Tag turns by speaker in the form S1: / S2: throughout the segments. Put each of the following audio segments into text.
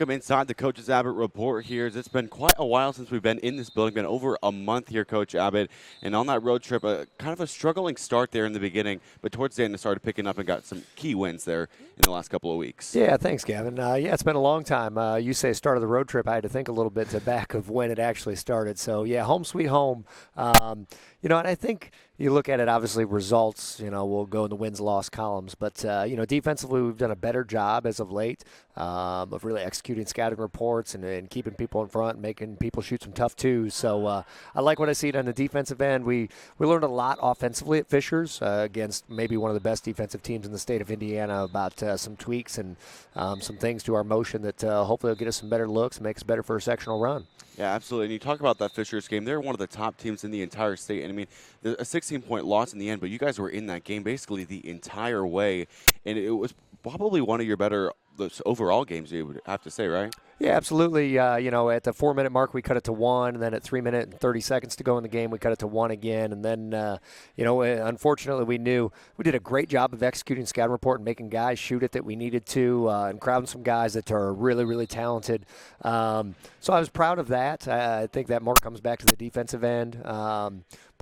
S1: welcome inside the Coach's Abbott Report here. It's been quite a while since we've been in this building, been over a month here, Coach Abbott. And on that road trip, kind of a struggling start there in the beginning, but towards the end it started picking up and got some key wins there in the last couple of weeks.
S2: Yeah, thanks, Gavin. Yeah, it's been a long time. You say start of the road trip. I had to think a little bit to back of when it actually started. So, yeah, home sweet home. And I think you look at it, obviously results, will go in the wins-loss columns. But, defensively we've done a better job as of late of really executing scouting reports and keeping people in front and making people shoot some tough twos. So I like what I see on the defensive end. We learned a lot offensively at Fishers against maybe one of the best defensive teams in the state of Indiana about some tweaks and some things to our motion that hopefully will get us some better looks and make us better for a sectional run.
S1: Yeah, absolutely. And you talk about that Fishers game. They're one of the top teams in the entire state. And, I mean, a 16-point loss in the end, but you guys were in that game basically the entire way. And it was probably one of your better overall games, you would have to say, right?
S2: Yeah, absolutely. At the 4-minute mark, we cut it to 1, and then at 3 minutes and 30 seconds to go in the game, we cut it to 1 again. And then, unfortunately, we knew we did a great job of executing scouting report and making guys shoot it that we needed to, and crowding some guys that are really, really talented. So I was proud of that. I think that more comes back to the defensive end.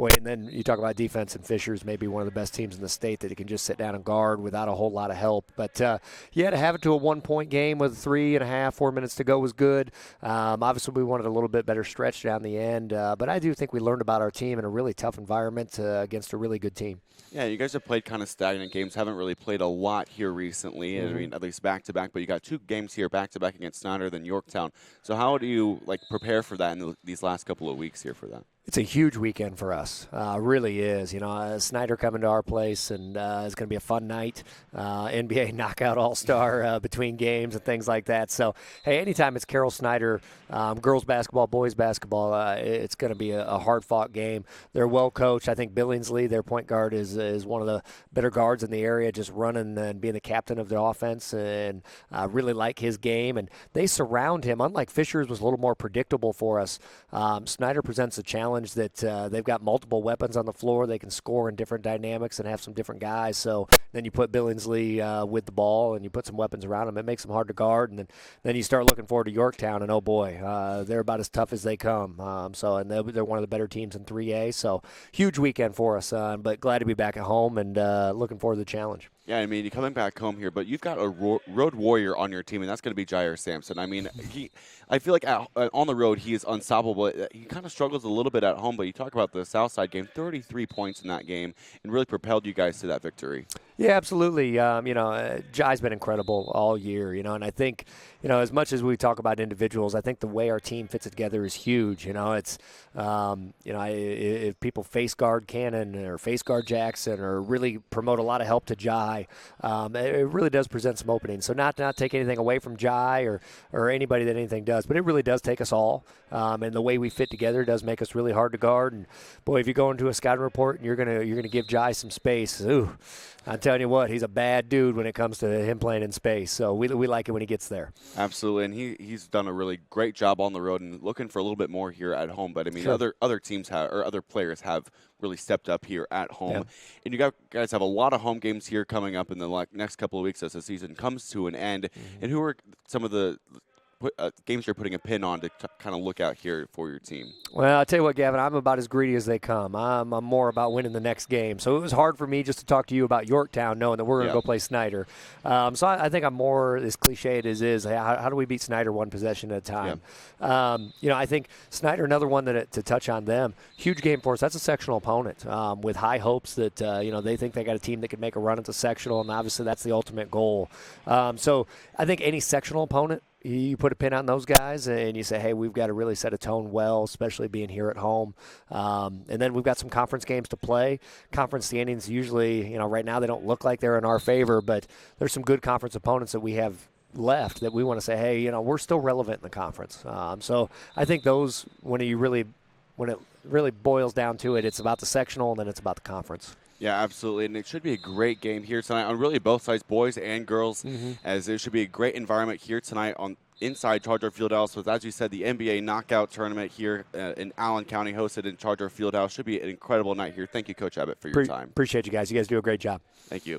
S2: And then you talk about defense, and Fishers may be one of the best teams in the state that can just sit down and guard without a whole lot of help. But, to have it to a 1-point game with 3.5, 4 minutes to go was good. Obviously, we wanted a little bit better stretch down the end. But I do think we learned about our team in a really tough environment against a really good team.
S1: Yeah, you guys have played kind of stagnant games, haven't really played a lot here recently. Mm-hmm. I mean, at least back-to-back, but you got 2 games here back-to-back against Snider, then Yorktown. So how do you, prepare for that in these last couple of weeks here for that?
S2: It's a huge weekend for us. Really is. Snider coming to our place, and it's going to be a fun night. NBA knockout all-star between games and things like that. So, hey, anytime it's Carroll Snider, girls basketball, boys basketball, it's going to be a hard-fought game. They're well coached. I think Billingsley, their point guard, is one of the better guards in the area, just running and being the captain of the offense, and really like his game. And they surround him. Unlike Fishers was a little more predictable for us, Snider presents a challenge that they've got multiple weapons on the floor. They can score in different dynamics and have some different guys. So then you put Billingsley with the ball and you put some weapons around him. It makes them hard to guard. And then you start looking forward to Yorktown, and, oh, boy, they're about as tough as they come. And they're one of the better teams in 3A. So huge weekend for us, but glad to be back at home and looking forward to the challenge.
S1: Yeah, I mean, you're coming back home here, but you've got a road warrior on your team, and that's going to be Jair Sampson. I mean, I feel like on the road he is unstoppable. He kind of struggles a little bit at home, but you talk about the Southside game, 33 points in that game, and really propelled you guys to that victory.
S2: Yeah, absolutely. Jai's been incredible all year, and I think, as much as we talk about individuals, I think the way our team fits it together is huge. It's, if people face guard Cannon or face guard Jackson or really promote a lot of help to Jai, it really does present some openings. So not take anything away from Jai or anybody that anything does, but it really does take us all. And the way we fit together does make us really hard to guard. And boy, if you go into a scouting report and you're gonna give Jai some space, I'm telling you what, he's a bad dude when it comes to him playing in space. So we like it when he gets there.
S1: Absolutely, and he's done a really great job on the road and looking for a little bit more here at home. But I mean, sure, other teams have, or other players have really stepped up here at home. Yeah. And you guys have a lot of home games here coming up in the next couple of weeks as the season comes to an end. Mm-hmm. And who are some of the games you're putting a pin on to kind of look out here for your team?
S2: Well, I'll tell you what, Gavin, I'm about as greedy as they come. I'm more about winning the next game. So it was hard for me just to talk to you about Yorktown knowing that we're going to go play Snider. So I think I'm more, as cliched as is, how do we beat Snider one possession at a time? Yeah. I think Snider, another one to touch on them, huge game for us. That's a sectional opponent with high hopes that, they think they got a team that can make a run at the sectional, and obviously that's the ultimate goal. So I think any sectional opponent, you put a pin on those guys and you say, hey, we've got to really set a tone well, especially being here at home. And then we've got some conference games to play. Conference standings usually, right now they don't look like they're in our favor, but there's some good conference opponents that we have left that we want to say, hey, we're still relevant in the conference. So I think those, when it really boils down to it, it's about the sectional and then it's about the conference.
S1: Yeah, absolutely, and it should be a great game here tonight on really both sides, boys and girls, as it should be a great environment here tonight inside Charger Fieldhouse with, as you said, the NBA knockout tournament here in Allen County, hosted in Charger Fieldhouse. Should be an incredible night here. Thank you, Coach Abbott, for your time.
S2: Appreciate you guys. You guys do a great job.
S1: Thank you.